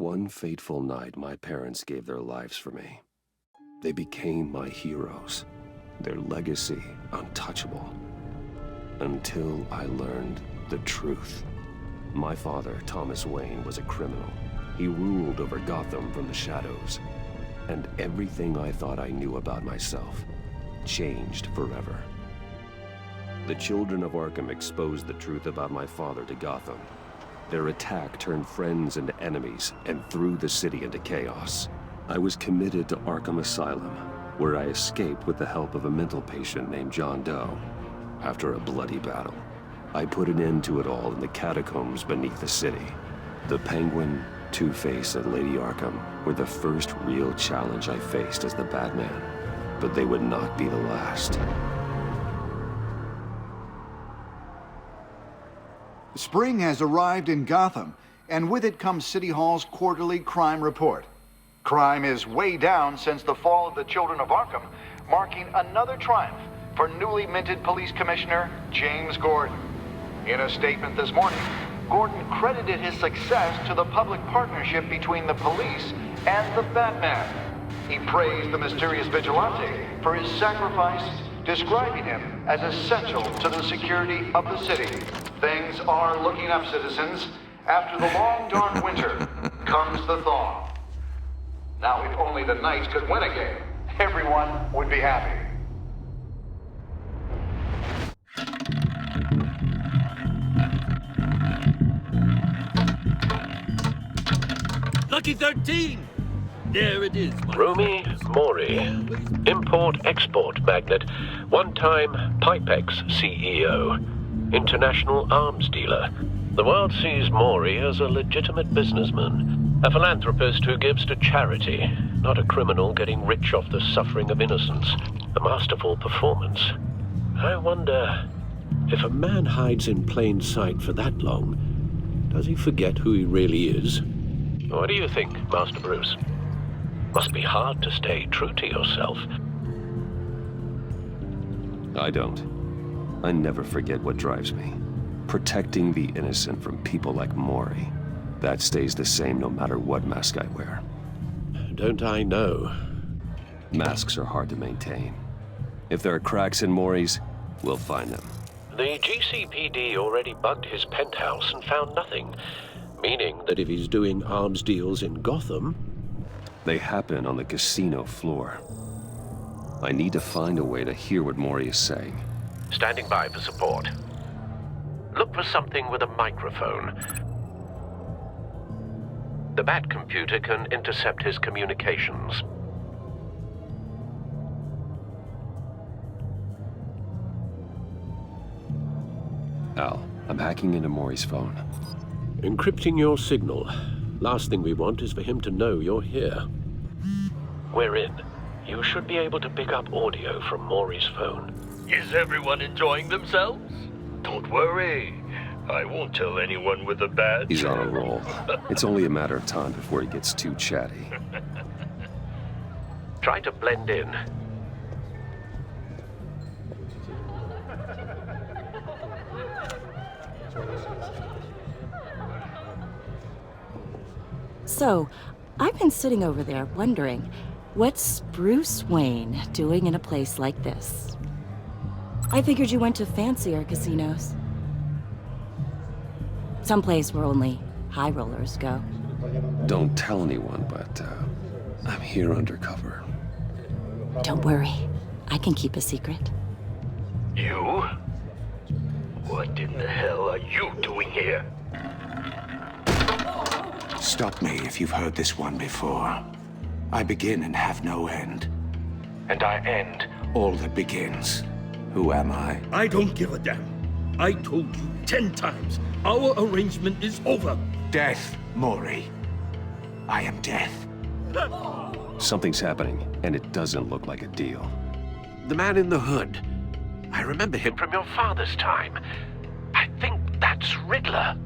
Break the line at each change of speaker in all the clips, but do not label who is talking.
One fateful night, my parents gave their lives for me. They became my heroes, their legacy untouchable. Until I learned the truth. My father, Thomas Wayne, was a criminal. He ruled over Gotham from the shadows. And everything I thought I knew about myself changed forever. The children of Arkham exposed the truth about my father to Gotham. Their attack turned friends into enemies and threw the city into chaos. I was committed to Arkham Asylum, where I escaped with the help of a mental patient named John Doe. After a bloody battle, I put an end to it all in the catacombs beneath the city. The Penguin, Two-Face, and Lady Arkham were the first real challenge I faced as the Batman, but they would not be the last.
Spring has arrived in Gotham, and with it comes City Hall's quarterly crime report. Crime is way down since the fall of the Children of Arkham, marking another triumph for newly minted Police Commissioner James Gordon. In a statement this morning, Gordon credited his success to the public partnership between the police and the Batman. He praised the mysterious vigilante for his sacrifice, describing him as essential to the security of the city. Things are looking up, citizens. After the long, dark winter comes the thaw. Now, if only the Knights could win a game, everyone would be happy.
Lucky 13! There it is, my
Rumi Mori, import-export magnate, one-time Pipex CEO, international arms dealer. The world sees Mori as a legitimate businessman, a philanthropist who gives to charity, not a criminal getting rich off the suffering of innocence. A masterful performance. I wonder, if a man hides in plain sight for that long, does he forget who he really is? What do you think, Master Bruce? Must be hard to stay true to yourself.
I don't. I never forget what drives me. Protecting the innocent from people like Mori. That stays the same no matter what mask I wear.
Don't I know?
Masks are hard to maintain. If there are cracks in Mori's, we'll find them.
The GCPD already bugged his penthouse and found nothing. Meaning that if he's doing arms deals in Gotham...
They happen on the casino floor. I need to find a way to hear what Mori is saying.
Standing by for support. Look for something with a microphone. The Bat computer can intercept his communications.
Al, I'm hacking into Mori's phone.
Encrypting your signal. Last thing we want is for him to know you're here. We're in. You should be able to pick up audio from Mori's phone.
Is everyone enjoying themselves? Don't worry. I won't tell anyone with a badge.
He's on a roll. It's only a matter of time before he gets too chatty.
Try to blend in.
So, I've been sitting over there wondering, what's Bruce Wayne doing in a place like this? I figured you went to fancier casinos. Someplace where only high rollers go.
Don't tell anyone, but I'm here undercover.
Don't worry, I can keep a secret.
You? What in the hell are you doing here?
Stop me if you've heard this one before. I begin and have no end. And I end all that begins. Who am I?
I don't give a damn. I told you 10 times. Our arrangement is over.
Death, Mori. I am death.
Something's happening, and it doesn't look like a deal.
The man in the hood. I remember him from your father's time. I think that's Riddler.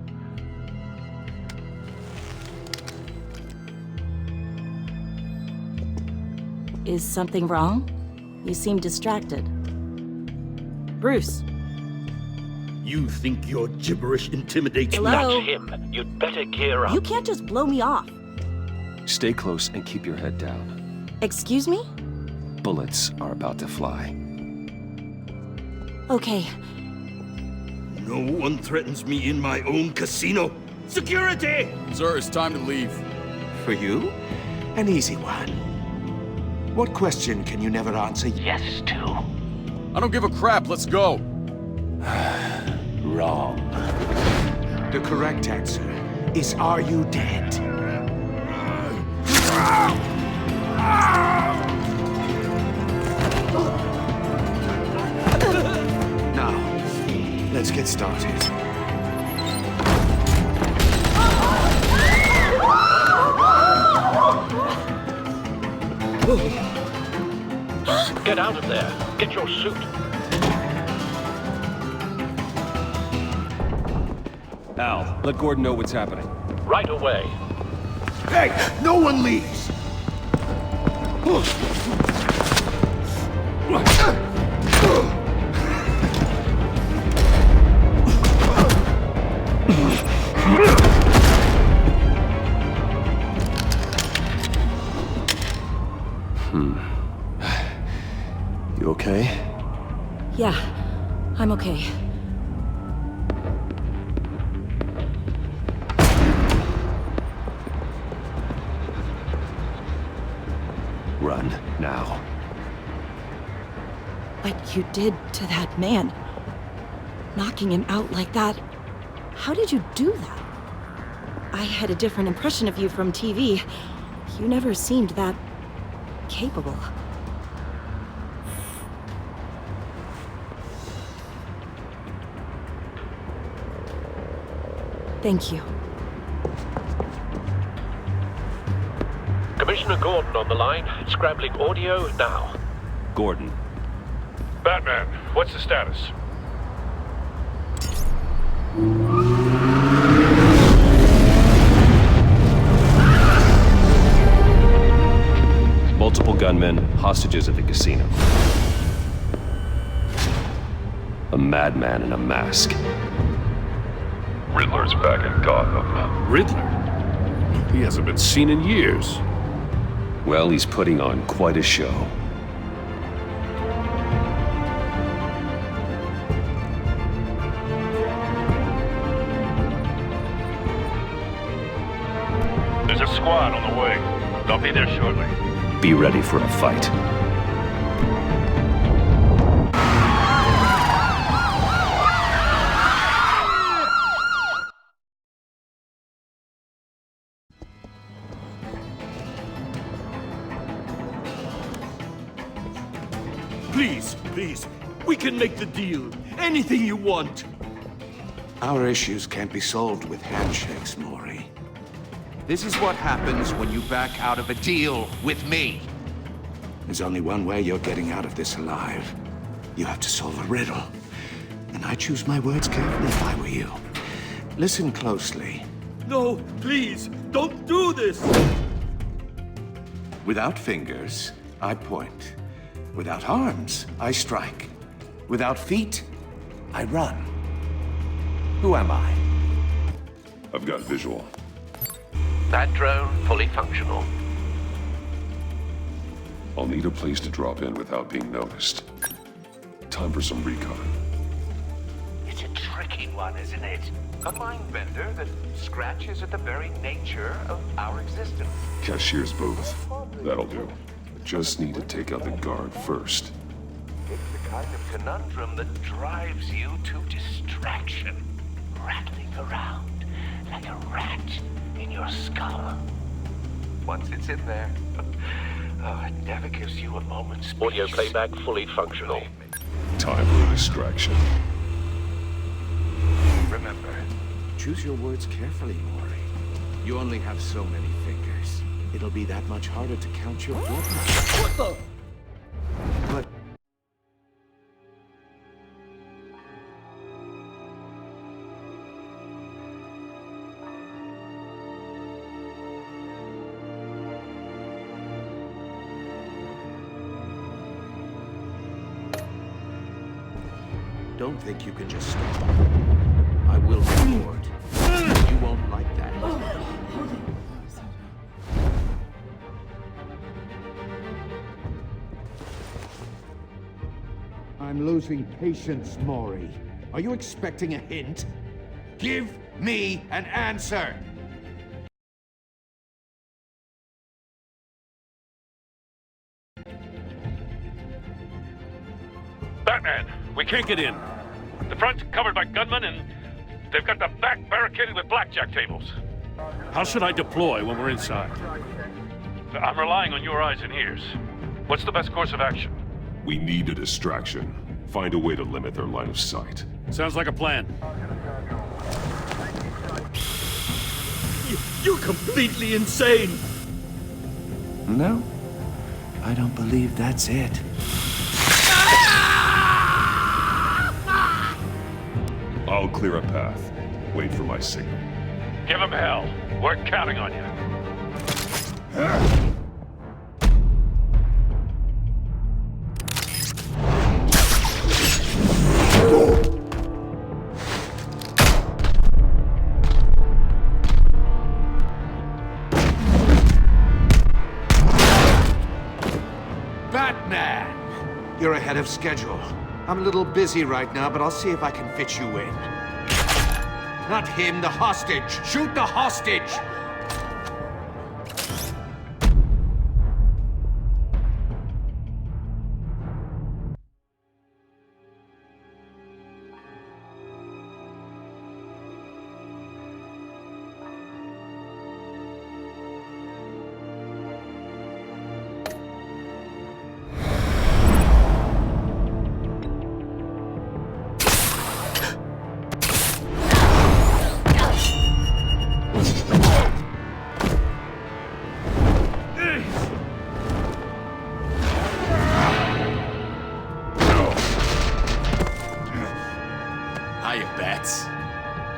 Is something wrong? You seem distracted. Bruce.
You think your gibberish intimidates me?
Hello?
That's him. You'd better gear up.
You can't just blow me off.
Stay close and keep your head down.
Excuse me?
Bullets are about to fly.
Okay.
No one threatens me in my own casino. Security!
Sir, it's time to leave.
For you? An easy one. What question can you never answer yes to?
I don't give a crap, let's go.
Wrong. The correct answer is, are you dead? Now, let's get started.
Get out of there. Get your suit.
Al, let Gordon know what's happening.
Right away.
Hey, no one leaves!
You okay?
Yeah, I'm okay.
Run, now.
What you did to that man, knocking him out like that, how did you do that? I had a different impression of you from TV. You never seemed that capable. Thank you.
Commissioner Gordon on the line. Scrambling audio now.
Gordon.
Batman, what's the status?
Multiple gunmen, hostages at the casino. A madman in a mask.
Riddler's back in Gotham.
Riddler? He hasn't been seen in years.
Well, he's putting on quite a show.
There's a squad on the way. They'll be there shortly.
Be ready for a fight.
Please, please, we can make the deal. Anything you want.
Our issues can't be solved with handshakes, Maury.
This is what happens when you back out of a deal with me.
There's only one way you're getting out of this alive. You have to solve a riddle. And I choose my words carefully if I were you. Listen closely.
No, please, don't do this.
Without fingers, I point. Without arms, I strike. Without feet, I run. Who am I?
I've got visual.
That drone fully functional.
I'll need a place to drop in without being noticed. Time for some recon.
It's a tricky one, isn't it? A mind bender that scratches at the very nature of our existence.
Cashier's booth. That'll do. Just need to take out the guard first.
It's the kind of conundrum that drives you to distraction. Rattling around like a rat in your skull. Once it's in there, it never gives you a moment's peace.
Audio playback fully functional.
Time for a distraction.
Remember, choose your words carefully, Maury. You only have so many fingers. It'll be that much harder to count your footmarks.
What the?
But don't think you can just stop. I will reward. You won't like that. I'm losing patience, Maury. Are you expecting a hint? Give me an answer!
Batman, we can't get in. The front's covered by gunmen, and they've got the back barricaded with blackjack tables. How should I deploy when we're inside? I'm relying on your eyes and ears. What's the best course of action?
We need a distraction. Find a way to limit their line of sight.
Sounds like a plan.
You're completely insane!
No, I don't believe that's it.
I'll clear a path. Wait for my signal.
Give him hell. We're counting on you.
Batman! You're ahead of schedule. I'm a little busy right now, but I'll see if I can fit you in. Not him, the hostage! Shoot the hostage!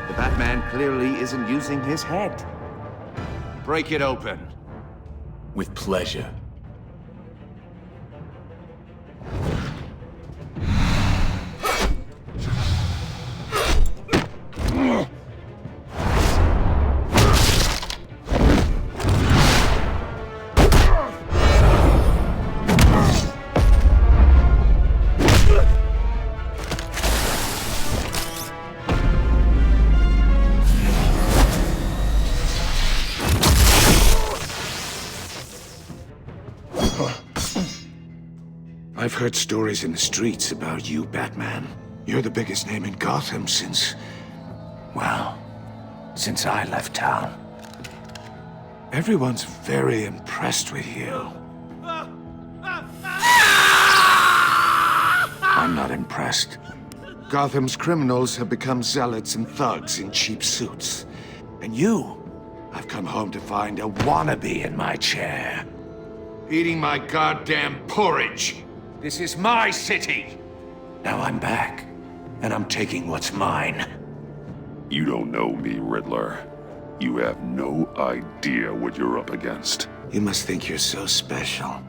The Batman clearly isn't using his head. Break it open.
With pleasure.
I've heard stories in the streets about you, Batman. You're the biggest name in Gotham since... well, since I left town. Everyone's very impressed with you. I'm not impressed. Gotham's criminals have become zealots and thugs in cheap suits. And you, I've come home to find a wannabe in my chair. Eating my goddamn porridge. This is my city! Now I'm back, and I'm taking what's mine.
You don't know me, Riddler. You have no idea what you're up against.
You must think you're so special.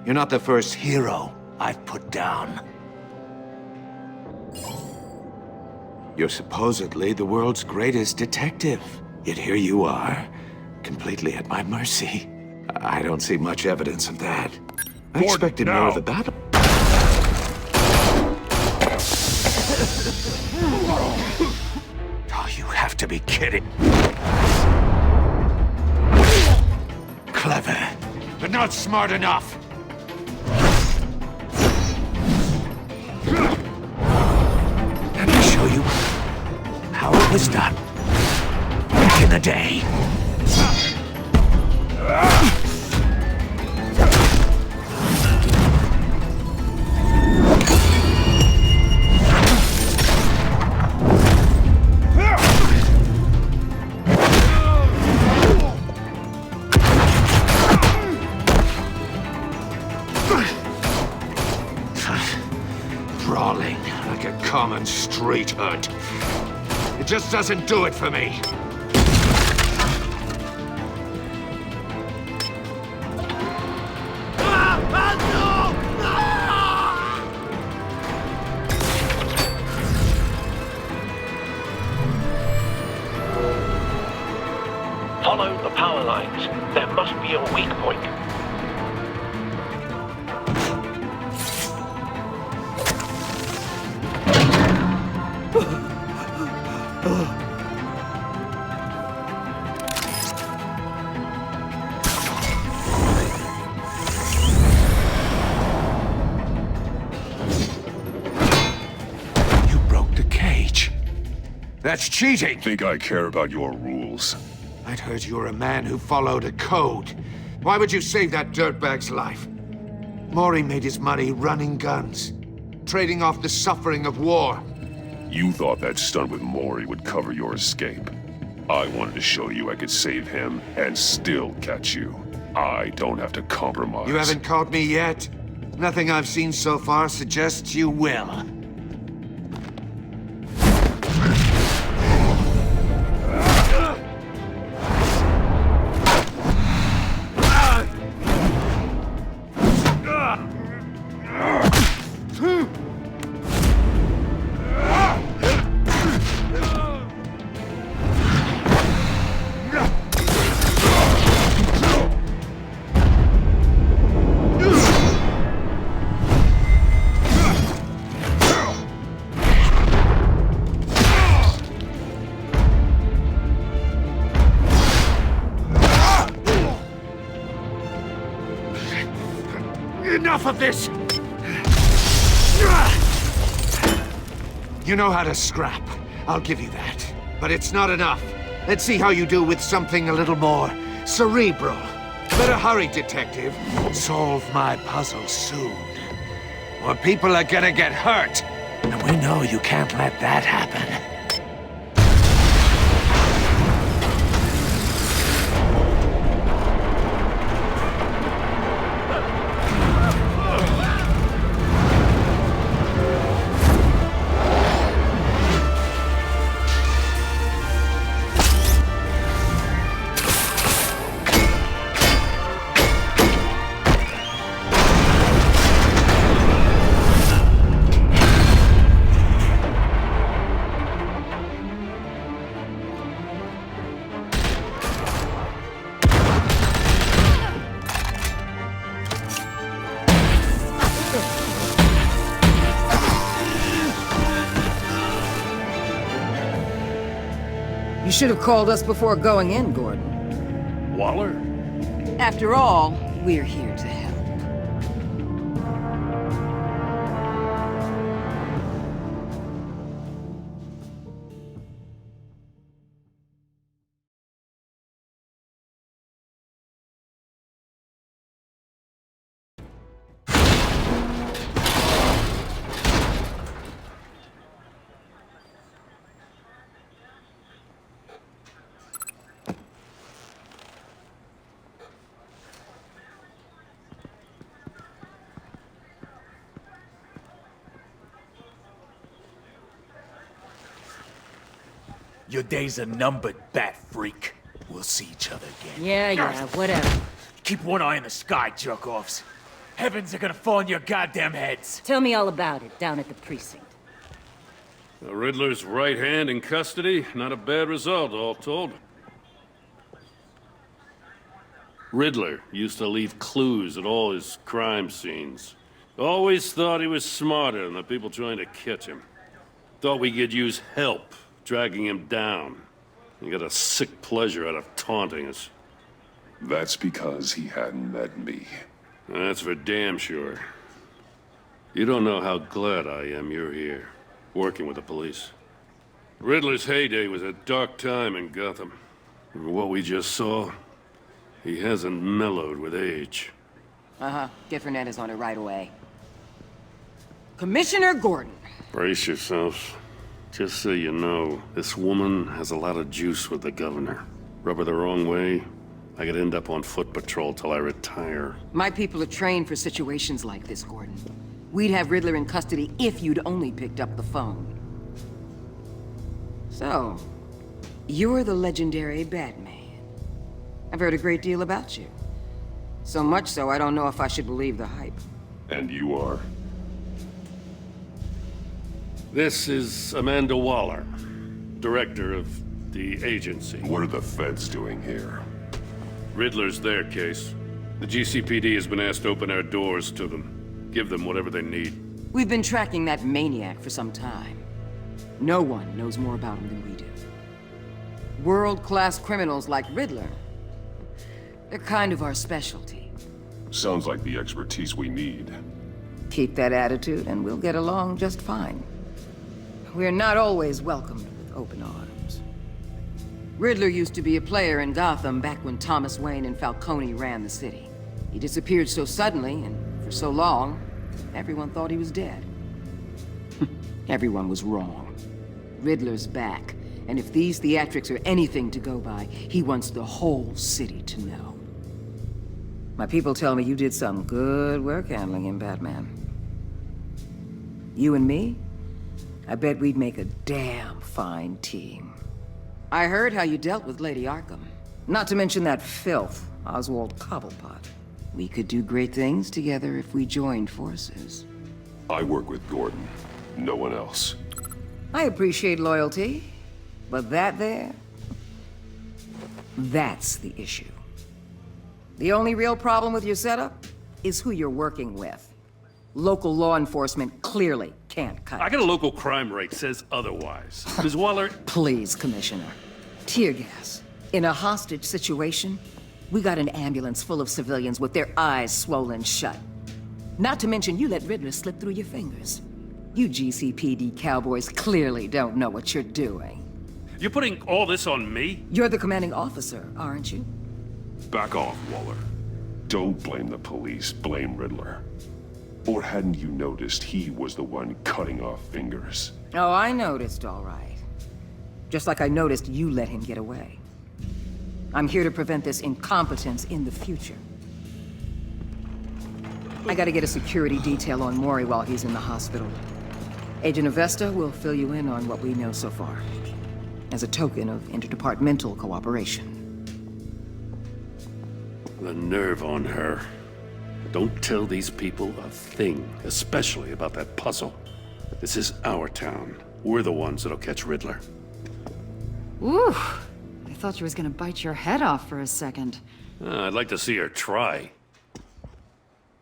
You're not the first hero I've put down. You're supposedly the world's greatest detective. Yet here you are, completely at my mercy. I don't see much evidence of that. I expected more of a battle. Oh, you have to be kidding. Clever, but not smart enough. Let me show you how it was done back in the day. Brawling like a common street hood. It just doesn't do it for me.
Follow the power lines. There must be a weak point.
That's cheating!
Think I care about your rules?
I'd heard you were a man who followed a code. Why would you save that dirtbag's life? Maury made his money running guns, trading off the suffering of war.
You thought that stunt with Maury would cover your escape. I wanted to show you I could save him and still catch you. I don't have to compromise.
You haven't caught me yet. Nothing I've seen so far suggests you will. Enough of this! You know how to scrap. I'll give you that. But it's not enough. Let's see how you do with something a little more cerebral. Better hurry, detective. Solve my puzzle soon. Or people are gonna get hurt. And we know you can't let that happen.
You should have called us before going in, Gordon.
Waller?
After all, we're here to help.
Your days are numbered, bat freak. We'll see each other again.
Yeah, whatever.
Keep one eye in the sky, jerk-offs. Heavens are gonna fall on your goddamn heads.
Tell me all about it down at the precinct.
The Riddler's right hand in custody. Not a bad result, all told. Riddler used to leave clues at all his crime scenes. Always thought he was smarter than the people trying to catch him. Thought we could use help dragging him down. He got a sick pleasure out of taunting us.
That's because he hadn't met me.
That's for damn sure. You don't know how glad I am you're here, working with the police. Riddler's heyday was a dark time in Gotham. And what we just saw, he hasn't mellowed with age.
Uh-huh. Get Fernandez on it right away. Commissioner Gordon.
Brace yourselves. Just so you know, this woman has a lot of juice with the governor. Rub her the wrong way, I could end up on foot patrol till I retire.
My people are trained for situations like this, Gordon. We'd have Riddler in custody if you'd only picked up the phone. So, you're the legendary Batman. I've heard a great deal about you. So much so, I don't know if I should believe the hype.
And you are?
This is Amanda Waller, director of the agency.
What are the feds doing here?
Riddler's their case. The GCPD has been asked to open our doors to them. Give them whatever they need.
We've been tracking that maniac for some time. No one knows more about him than we do. World-class criminals like Riddler. They're kind of our specialty.
Sounds like the expertise we need.
Keep that attitude and we'll get along just fine. We're not always welcomed with open arms. Riddler used to be a player in Gotham back when Thomas Wayne and Falcone ran the city. He disappeared so suddenly and for so long, everyone thought he was dead. Everyone was wrong. Riddler's back, and if these theatrics are anything to go by, he wants the whole city to know. My people tell me you did some good work handling him, Batman. You and me? I bet we'd make a damn fine team. I heard how you dealt with Lady Arkham. Not to mention that filth, Oswald Cobblepot. We could do great things together if we joined forces.
I work with Gordon. No one else.
I appreciate loyalty, but that there... that's the issue. The only real problem with your setup is who you're working with. Local law enforcement clearly can't cut
I got a local crime rate says otherwise. Ms. Waller...
Please, Commissioner. Tear gas. In a hostage situation, we got an ambulance full of civilians with their eyes swollen shut. Not to mention you let Riddler slip through your fingers. You GCPD cowboys clearly don't know what you're doing.
You're putting all this on me?
You're the commanding officer, aren't you?
Back off, Waller. Don't blame the police, blame Riddler. Or hadn't you noticed he was the one cutting off fingers?
Oh, I noticed, all right. Just like I noticed you let him get away. I'm here to prevent this incompetence in the future. I gotta get a security detail on Mori while he's in the hospital. Agent Avesta will fill you in on what we know so far, as a token of interdepartmental cooperation.
The nerve on her. Don't tell these people a thing, especially about that puzzle. This is our town. We're the ones that'll catch Riddler.
Ooh, I thought you was gonna bite your head off for a second.
I'd like to see her try.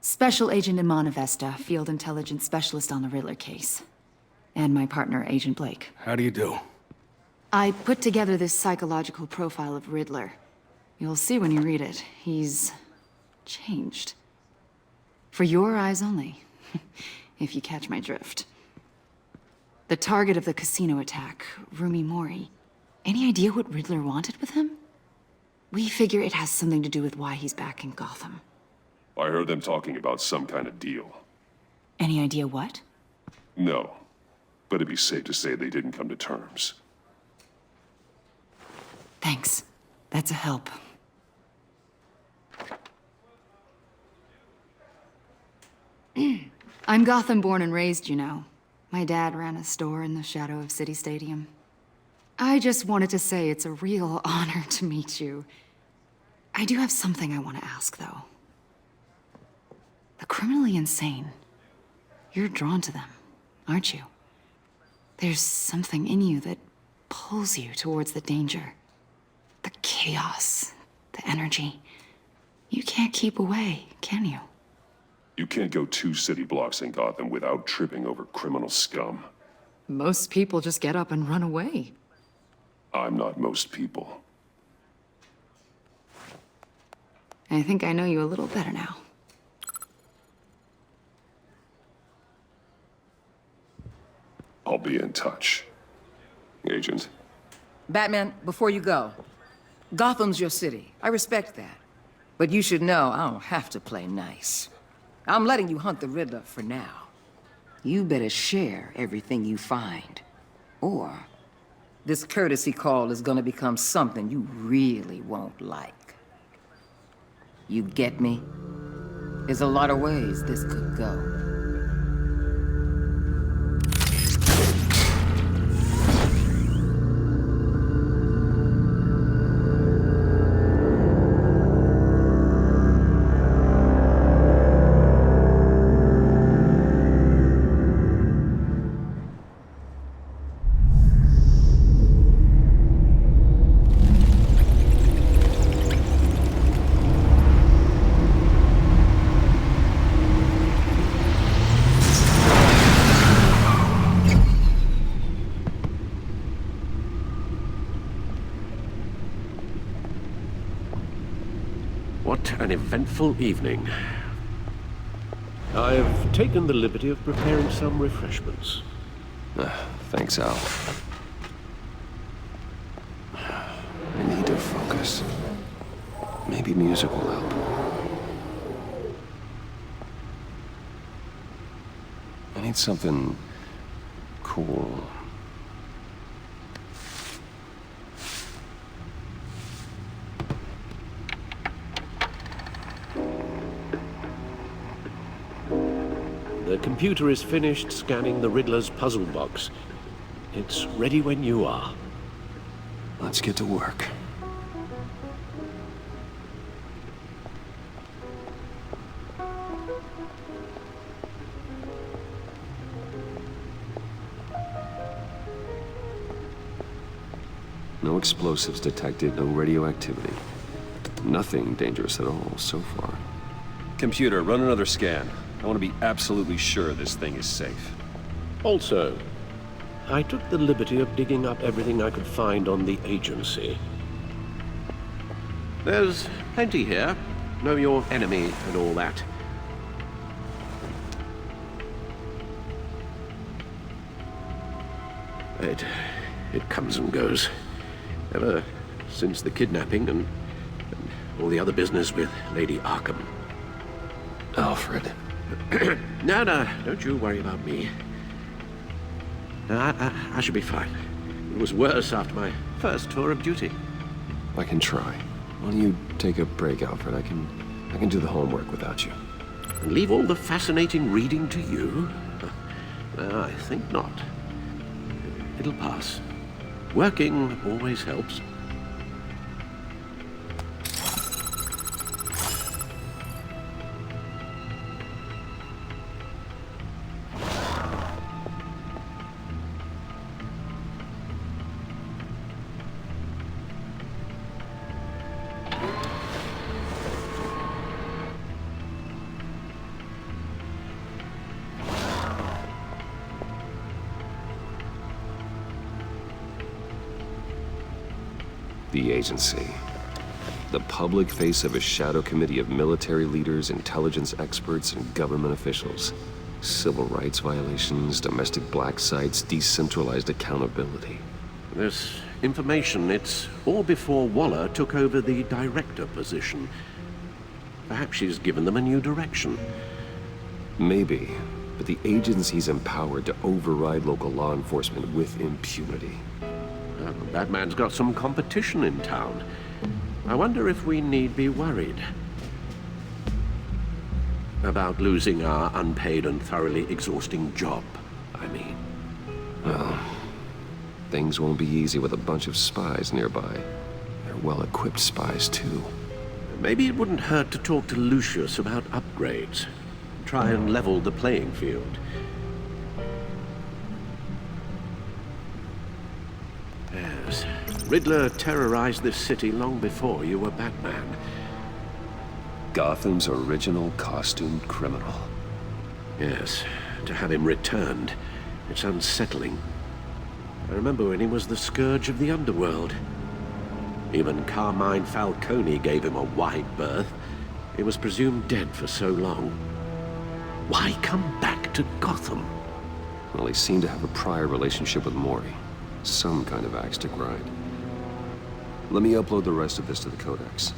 Special Agent Iman Avesta, Field Intelligence Specialist on the Riddler case. And my partner, Agent Blake.
How do you do?
I put together this psychological profile of Riddler. You'll see when you read it. He's changed. For your eyes only, if you catch my drift. The target of the casino attack, Rumi Mori. Any idea what Riddler wanted with him? We figure it has something to do with why he's back in Gotham.
I heard them talking about some kind of deal.
Any idea what?
No, but it'd be safe to say they didn't come to terms.
Thanks. That's a help. I'm Gotham born and raised, you know. My dad ran a store in the shadow of City Stadium. I just wanted to say it's a real honor to meet you. I do have something I want to ask, though. The criminally insane. You're drawn to them, aren't you? There's something in you that pulls you towards the danger. The chaos, the energy. You can't keep away, can you?
You can't go 2 city blocks in Gotham without tripping over criminal scum.
Most people just get up and run away.
I'm not most people.
I think I know you a little better now.
I'll be in touch. Agent.
Batman, before you go, Gotham's your city. I respect that. But you should know I don't have to play nice. I'm letting you hunt the Riddler for now. You better share everything you find. Or this courtesy call is gonna become something you really won't like. You get me? There's a lot of ways this could go.
What an eventful evening. I've taken the liberty of preparing some refreshments.
Thanks, Al. this. Maybe music will help. I need something cool.
The computer is finished scanning the Riddler's puzzle box. It's ready when you are.
Let's get to work. No explosives detected, no radioactivity. Nothing dangerous at all so far.
Computer, run another scan. I want to be absolutely sure this thing is safe.
Also, I took the liberty of digging up everything I could find on the agency. There's plenty here. Know your enemy and all that. It comes and goes. Ever since the kidnapping and all the other business with Lady Arkham.
Alfred.
No, don't you worry about me. No, I should be fine. It was worse after my first tour of duty.
I can try. Why don't you take a break, Alfred? I can do the homework without you.
And leave all the fascinating reading to you? I think not. It'll pass. Working always helps.
The agency. The public face of a shadow committee of military leaders, intelligence experts, and government officials. Civil rights violations, domestic black sites, decentralized accountability.
This information, it's all before Waller took over the director position. Perhaps she's given them a new direction.
Maybe, but the agency's empowered to override local law enforcement with impunity.
Batman's got some competition in town. I wonder if we need be worried about losing our unpaid and thoroughly exhausting job, I mean.
Well, things won't be easy with a bunch of spies nearby. They're well-equipped spies, too.
Maybe it wouldn't hurt to talk to Lucius about upgrades. Try and level the playing field. Yes. Riddler terrorized this city long before you were Batman.
Gotham's original costumed criminal.
Yes. To have him returned, it's unsettling. I remember when he was the scourge of the underworld. Even Carmine Falcone gave him a wide berth. He was presumed dead for so long. Why come back to Gotham?
Well, he seemed to have a prior relationship with Mori. Some kind of axe to grind. Let me upload the rest of this to the Codex.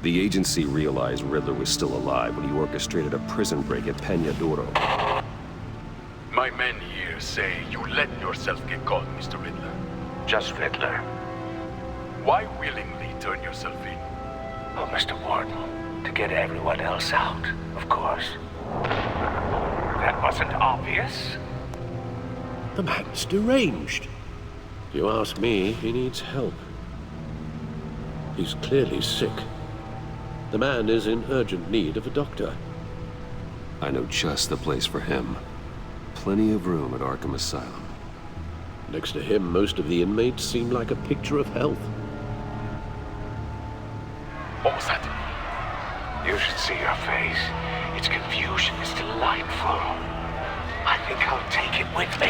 The agency realized Riddler was still alive when he orchestrated a prison break at Peña Duro.
My men here say you let yourself get caught, Mr. Riddler.
Just Riddler.
Why willingly turn yourself in?
Oh, Mr. Warden, to get everyone else out, of course. That wasn't obvious.
The man's deranged. If you ask me, he needs help. He's clearly sick. The man is in urgent need of a doctor.
I know just the place for him. Plenty of room at Arkham Asylum.
Next to him, most of the inmates seem like a picture of health.
What was that?
You should see your face. Its confusion is delightful. I think I'll take it with me.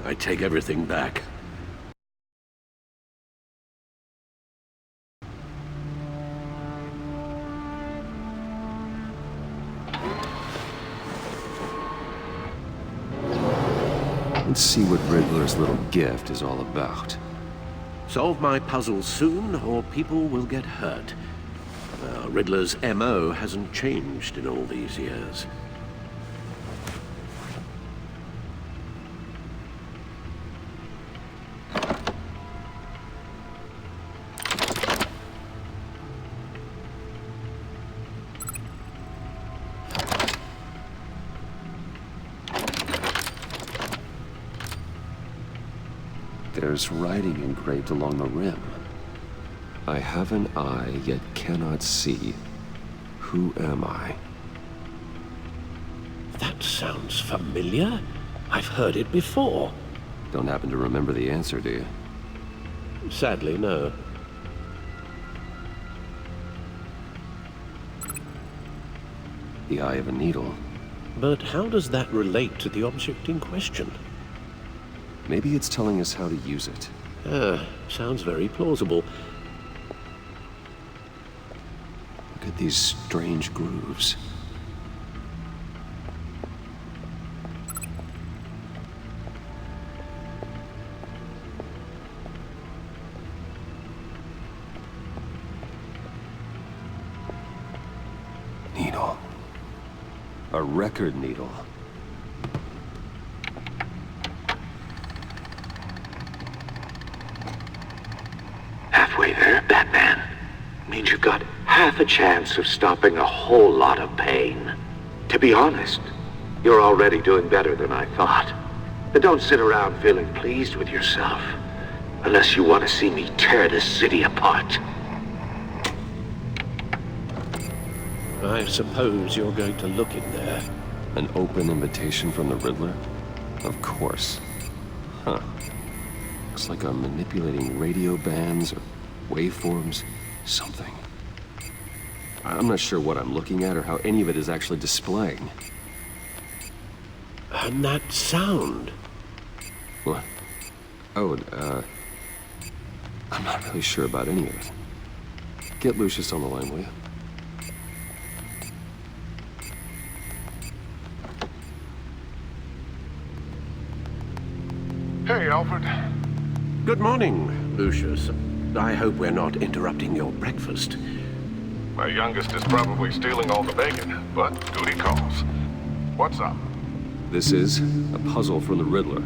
I take everything back.
Let's see what Riddler's little gift is all about.
Solve my puzzle soon, or people will get hurt. Riddler's MO hasn't changed in all these years.
There's writing engraved along the rim. I have an eye, yet cannot see. Who am I?
That sounds familiar. I've heard it before.
Don't happen to remember the answer, do you?
Sadly, no.
The eye of a needle.
But how does that relate to the object in question?
Maybe it's telling us how to use it.
Sounds very plausible.
Look at these strange grooves. Needle. A record needle.
Halfway there, Batman. Means you've got half a chance of stopping a whole lot of pain. To be honest, you're already doing better than I thought. But don't sit around feeling pleased with yourself. Unless you want to see me tear this city apart.
I suppose you're going to look in there.
An open invitation from the Riddler? Of course. Huh. Looks like I'm manipulating radio bands or waveforms, something. I'm not sure what I'm looking at or how any of it is actually displaying.
And that sound?
What? Oh, I'm not really sure about any of it. Get Lucius on the line, will you?
Hey, Alfred.
Good morning, Lucius. I hope we're not interrupting your breakfast.
My youngest is probably stealing all the bacon, but duty calls. What's up?
This is a puzzle from the Riddler.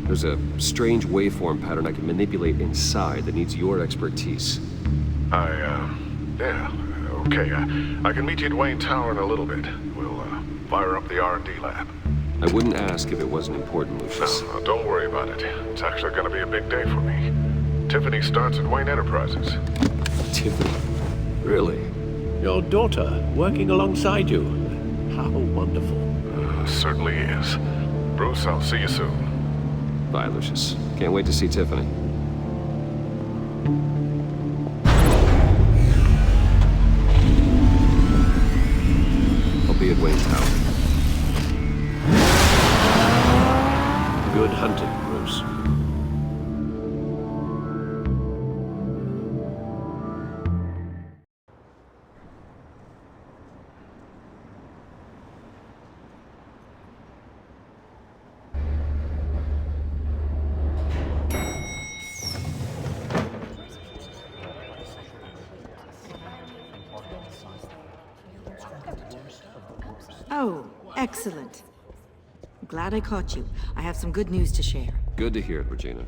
There's a strange waveform pattern I can manipulate inside that needs your expertise.
Yeah, okay. I can meet you at Wayne Tower in a little bit. We'll, fire up the R&D lab.
I wouldn't ask if it wasn't important, Lucius.
No, don't worry about it. It's actually gonna be a big day for me. Tiffany starts at Wayne Enterprises.
Tiffany? Really?
Your daughter, working alongside you. How wonderful.
Certainly is. Bruce, I'll see you soon.
Bye, Lucius. Can't wait to see Tiffany. I'll be at Wayne Tower.
Good hunting, Bruce.
Oh, excellent. Glad I caught you. I have some good news to share.
Good to hear it, Regina.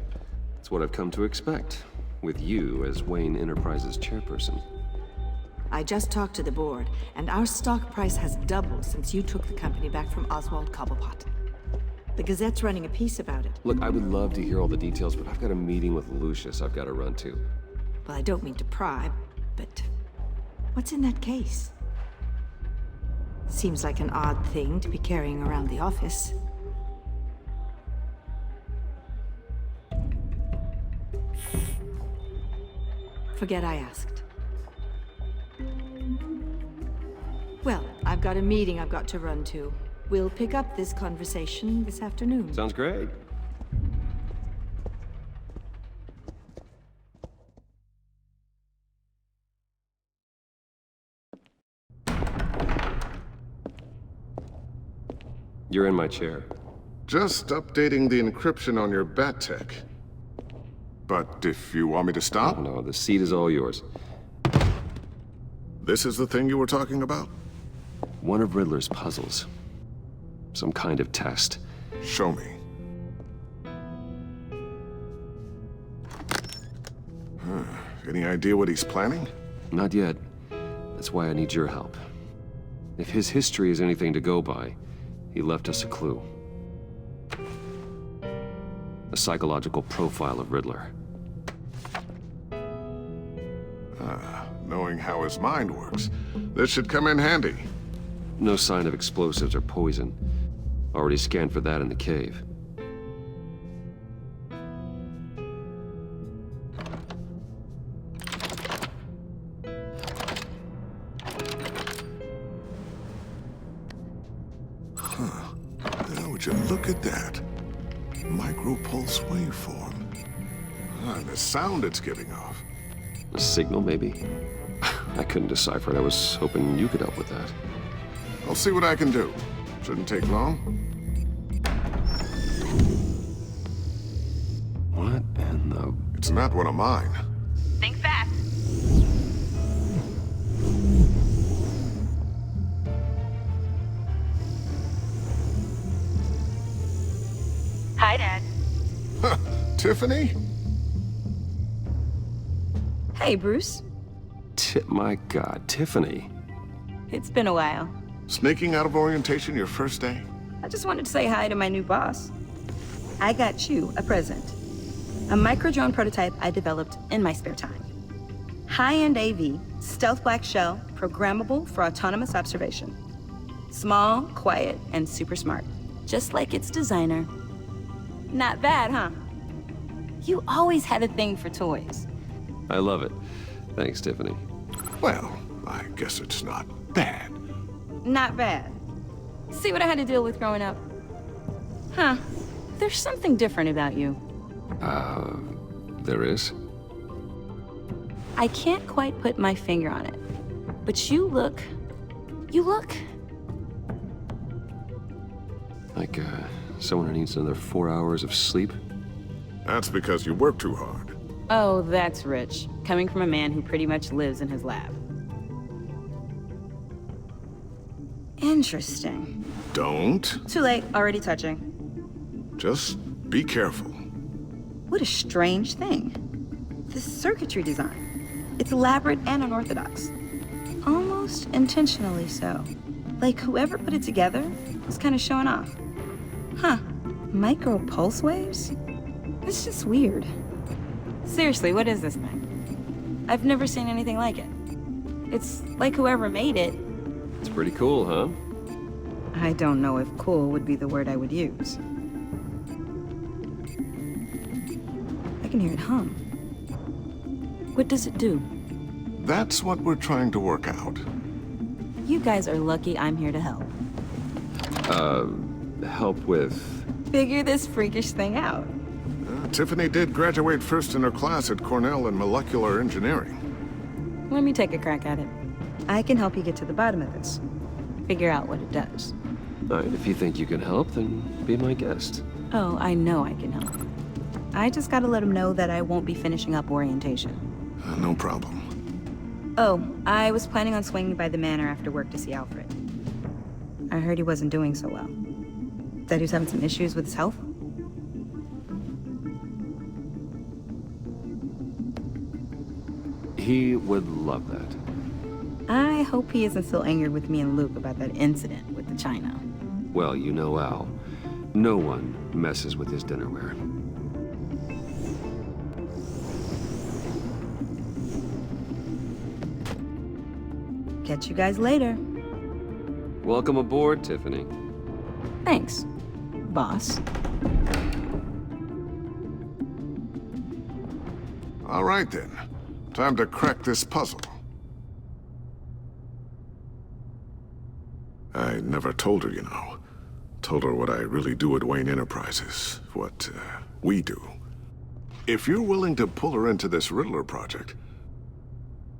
It's what I've come to expect, with you as Wayne Enterprises chairperson.
I just talked to the board, and our stock price has doubled since you took the company back from Oswald Cobblepot. The Gazette's running a piece about it.
Look, I would love to hear all the details, but I've got a meeting with Lucius I've got to run to.
Well, I don't mean to pry, but what's in that case? Seems like an odd thing to be carrying around the office. Forget I asked. Well, I've got a meeting I've got to run to. We'll pick up this conversation this afternoon.
Sounds great. You're in my chair.
Just updating the encryption on your bat tech. But if you want me to stop?
No, the seat is all yours.
This is the thing you were talking about?
One of Riddler's puzzles. Some kind of test.
Show me. Any idea what he's planning?
Not yet. That's why I need your help. If his history is anything to go by, he left us a clue. A psychological profile of Riddler.
Knowing how his mind works, this should come in handy.
No sign of explosives or poison. Already scanned for that in the cave.
Now would you look at that? Micropulse waveform. And the sound it's giving off.
A signal, maybe? I couldn't decipher it. I was hoping you could help with that.
I'll see what I can do. Shouldn't take long.
What in the...
It's not one of mine.
Think fast. Hi, Dad.
Huh, Tiffany?
Hey, Bruce.
My God, Tiffany.
It's been a while.
Sneaking out of orientation your first day?
I just wanted to say hi to my new boss. I got you a present. A micro-drone prototype I developed in my spare time. High-end AV, stealth black shell, programmable for autonomous observation. Small, quiet, and super smart. Just like its designer. Not bad, huh? You always had a thing for toys.
I love it. Thanks, Tiffany.
Well, I guess it's not bad.
Not bad. See what I had to deal with growing up? Huh. There's something different about you.
There is?
I can't quite put my finger on it. But you look...
Like, someone who needs another 4 hours of sleep?
That's because you work too hard.
Oh, that's rich. Coming from a man who pretty much lives in his lab. Interesting.
Don't.
Too late, already touching.
Just be careful.
What a strange thing. This circuitry design. It's elaborate and unorthodox. Almost intentionally so. Like whoever put it together was kind of showing off. Huh. Micro pulse waves? It's just weird. Seriously, what is this thing? I've never seen anything like it. It's like whoever made it.
It's pretty cool, huh?
I don't know if cool would be the word I would use. I can hear it hum. What does it do?
That's what we're trying to work out.
You guys are lucky I'm here to help.
Help with...
Figure this freakish thing out.
Tiffany did graduate first in her class at Cornell in molecular engineering.
Let me take a crack at it. I can help you get to the bottom of this. Figure out what it does.
All right, if you think you can help, then be my guest.
Oh, I know I can help. I just gotta let him know that I won't be finishing up orientation.
No problem.
Oh, I was planning on swinging by the manor after work to see Alfred. I heard he wasn't doing so well. That he was having some issues with his health?
He would love that.
I hope he isn't still angered with me and Luke about that incident with the china.
Well, you know Al. No one messes with his dinnerware.
Catch you guys later.
Welcome aboard, Tiffany.
Thanks, boss.
All right, then. Time to crack this puzzle. I never told her, you know. Told her what I really do at Wayne Enterprises. What, we do. If you're willing to pull her into this Riddler project,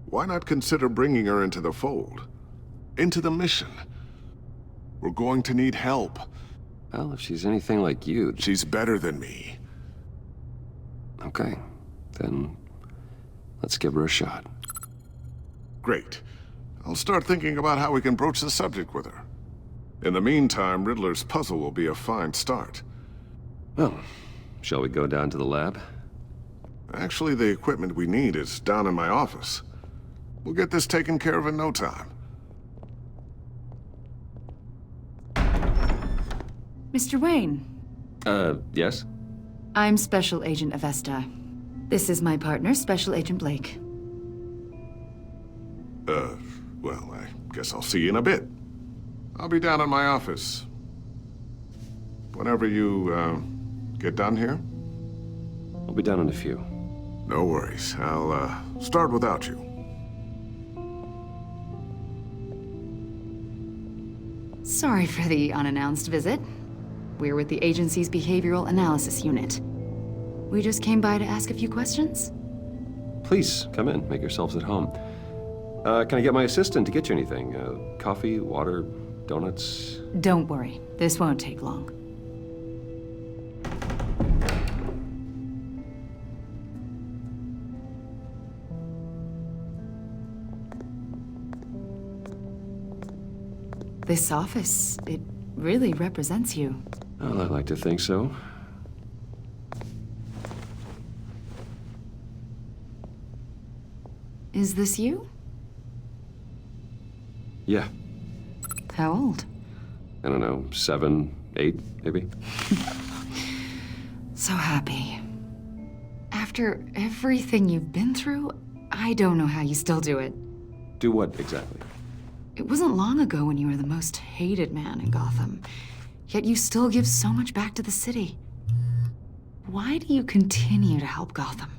why not consider bringing her into the fold? Into the mission? We're going to need help.
Well, if she's anything like you...
She's better than me.
Okay, then let's give her a shot.
Great. I'll start thinking about how we can broach the subject with her. In the meantime, Riddler's puzzle will be a fine start.
Well, shall we go down to the lab?
Actually, the equipment we need is down in my office. We'll get this taken care of in no time.
Mr. Wayne.
Yes?
I'm Special Agent Avesta. This is my partner, Special Agent Blake.
Well, I guess I'll see you in a bit. I'll be down in my office. Whenever you, get done here?
I'll be down in a few.
No worries. I'll, start without you.
Sorry for the unannounced visit. We're with the agency's Behavioral Analysis Unit. We just came by to ask a few questions.
Please, come in. Make yourselves at home. Can I get my assistant to get you anything? Coffee, water, donuts?
Don't worry. This won't take long. This office, it really represents you.
Well, I like to think so.
Is this you?
Yeah.
How old?
I don't know, 7, 8, maybe?
So happy. After everything you've been through, I don't know how you still do it.
Do what, exactly?
It wasn't long ago when you were the most hated man in Gotham, yet you still give so much back to the city. Why do you continue to help Gotham?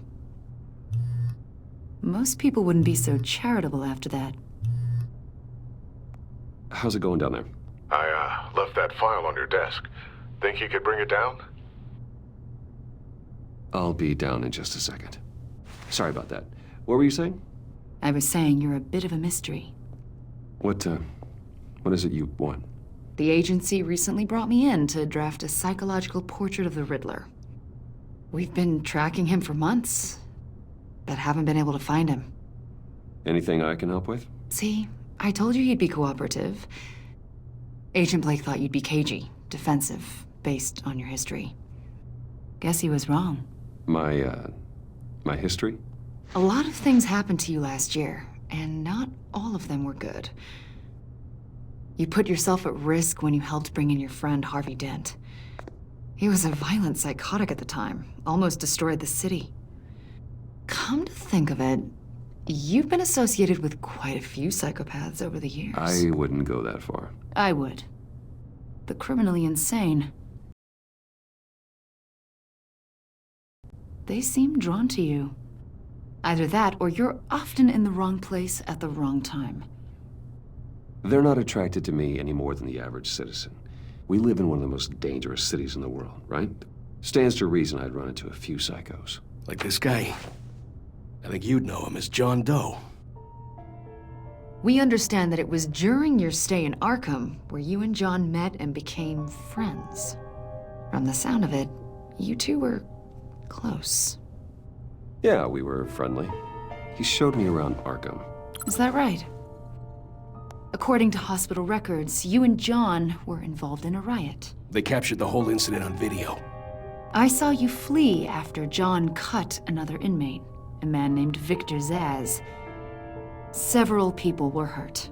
Most people wouldn't be so charitable after that.
How's it going down there?
I, left that file on your desk. Think you could bring it down?
I'll be down in just a second. Sorry about that. What were you saying?
I was saying you're a bit of a mystery.
What is it you want?
The agency recently brought me in to draft a psychological portrait of the Riddler. We've been tracking him for months, but haven't been able to find him.
Anything I can help with?
See, I told you he'd be cooperative. Agent Blake thought you'd be cagey, defensive, based on your history. Guess he was wrong.
My history?
A lot of things happened to you last year, and not all of them were good. You put yourself at risk when you helped bring in your friend Harvey Dent. He was a violent psychotic at the time, almost destroyed the city. Come to think of it, you've been associated with quite a few psychopaths over the years.
I wouldn't go that far.
I would. The criminally insane. They seem drawn to you. Either that, or you're often in the wrong place at the wrong time.
They're not attracted to me any more than the average citizen. We live in one of the most dangerous cities in the world, right? Stands to reason I'd run into a few psychos.
Like this guy. I think you'd know him as John Doe.
We understand that it was during your stay in Arkham where you and John met and became friends. From the sound of it, you two were close.
Yeah, we were friendly. He showed me around Arkham.
Is that right? According to hospital records, you and John were involved in a riot.
They captured the whole incident on video.
I saw you flee after John cut another inmate, a man named Victor Zsasz. Several people were hurt.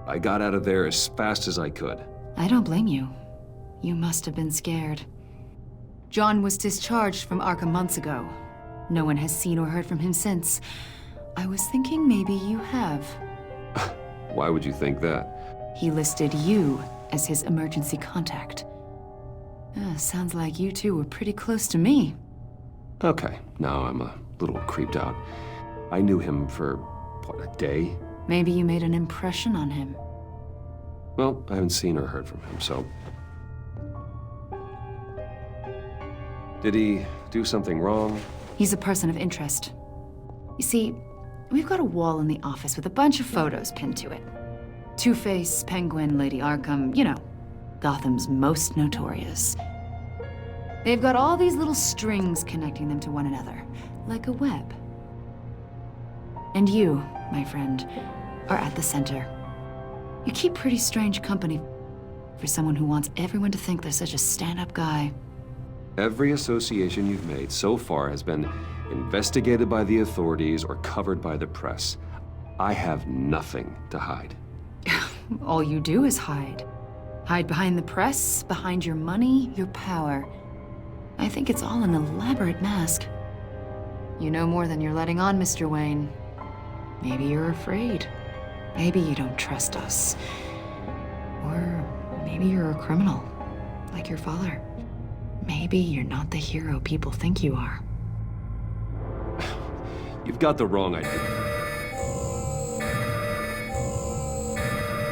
I got out of there as fast as I could.
I don't blame you. You must have been scared. John was discharged from Arkham months ago. No one has seen or heard from him since. I was thinking maybe you have.
Why would you think that?
He listed you as his emergency contact. Sounds like you two were pretty close to me.
Okay, now I'm a little creeped out. I knew him for, what, a day?
Maybe you made an impression on him.
Well, I haven't seen or heard from him, so... Did he do something wrong?
He's a person of interest. You see, we've got a wall in the office with a bunch of photos pinned to it. Two-Face, Penguin, Lady Arkham, you know, Gotham's most notorious. They've got all these little strings connecting them to one another, like a web. And you, my friend, are at the center. You keep pretty strange company for someone who wants everyone to think they're such a stand-up guy.
Every association you've made so far has been investigated by the authorities or covered by the press. I have nothing to hide.
All you do is hide. Hide behind the press, behind your money, your power. I think it's all an elaborate mask. You know more than you're letting on, Mr. Wayne. Maybe you're afraid. Maybe you don't trust us. Or maybe you're a criminal, like your father. Maybe you're not the hero people think you are.
You've got the wrong idea.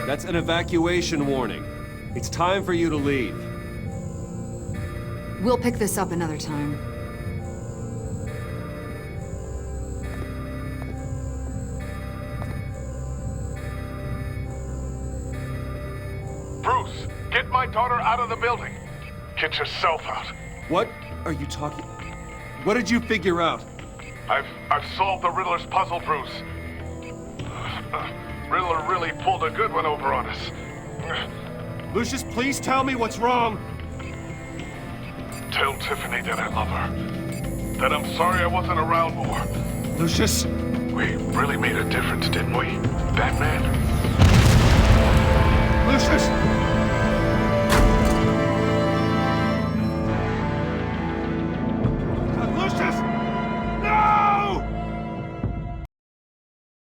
That's an evacuation warning. It's time for you to leave.
We'll pick this up another time.
Bruce, get my daughter out of the building. Get yourself out.
What are you talking? What did you figure out?
I've solved the Riddler's puzzle, Bruce. Riddler really pulled a good one over on us.
Lucius, please tell me what's wrong.
Tell Tiffany that I love her. That I'm sorry I wasn't around more.
Lucius?
We really made a difference, didn't we, Batman?
Lucius!